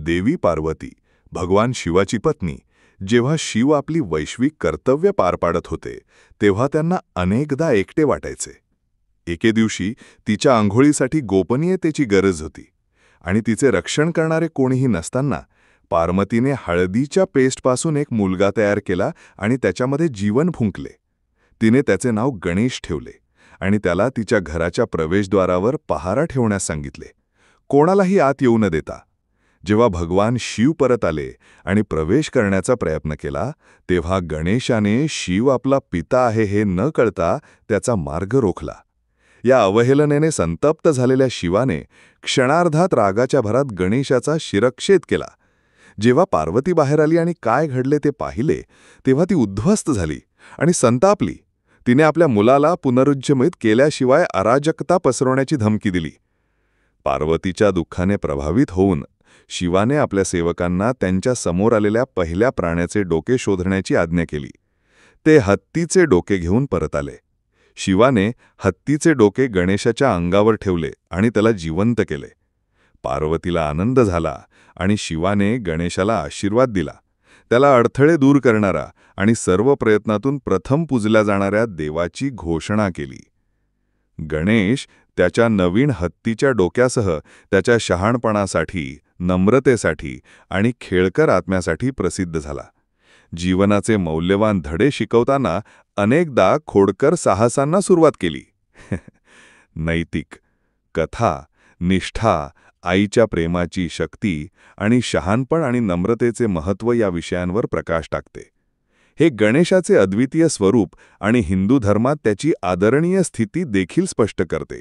देवी पार्वती, भगवान शिवाची पत्नी, जेव्हा शिव आपली वैश्विक कर्तव्य पार पाडत होते तेव्हा त्यांना अनेकदा एकटे वाटायचे. एके दिवशी तिच्या आंघोळीसाठी गोपनीयतेची गरज होती आणि तिचे रक्षण करणारे कोणीही नसताना पार्वतीने हळदीच्या पेस्टपासून एक मुलगा तयार केला आणि त्याच्यामध्ये जीवन फुंकले. तिने त्याचे नाव गणेश ठेवले आणि त्याला तिच्या घराच्या प्रवेशद्वारावर पहारा ठेवण्यास सांगितले, कोणालाही आत येऊ न देता. जेव्हा भगवान शिव परत आले आणि प्रवेश करण्याचा प्रयत्न केला तेव्हा गणेशाने शिव आपला पिता आहे हे न कळता त्याचा मार्ग रोखला. या अवहेलनेने संतप्त झालेल्या शिवाने क्षणार्धात रागाच्या भरात गणेशाचा शिरच्छेद केला. जेव्हा पार्वती बाहेर आली आणि काय घडले ते पाहिले तेव्हा ती उद्ध्वस्त झाली आणि संतापली. तिने आपल्या मुलाला पुनरुज्जीवित केल्याशिवाय अराजकता पसरवण्याची धमकी दिली. पार्वतीच्या दुःखाने प्रभावित होऊन शिवाने आपल्या सेवकांना त्यांच्या समोर आलेल्या पहिल्या प्राण्याचे डोके शोधण्याची आज्ञा केली. ते हत्तीचे डोके घेऊन परत आले. शिवाने हत्तीचे डोके गणेशाच्या अंगावर ठेवले आणि त्याला जिवंत केले. पार्वतीला आनंद झाला आणि शिवाने गणेशाला आशीर्वाद दिला, त्याला अडथळे दूर करणारा आणि सर्व प्रयत्नातून प्रथम पूजल्या जाणाऱ्या देवाची घोषणा केली. गणेश त्याच्या नवीन हत्तीच्या डोक्यासह त्याच्या शहाणपणासाठी, नम्रतेसाठी आणि खेळकर आत्म्यासाठी प्रसिद्ध झाला. जीवनाचे मौल्यवान धडे शिकवताना अनेकदा खोडकर साहसांना सुरुवात केली. नैतिक कथा, निष्ठा, आईच्या प्रेमाची शक्ती आणि शहाणपण आणि नम्रतेचे महत्त्व या विषयांवर प्रकाश टाकते. हे गणेशाचे अद्वितीय स्वरूप आणि हिंदू धर्मात त्याची आदरणीय स्थिती देखील स्पष्ट करते.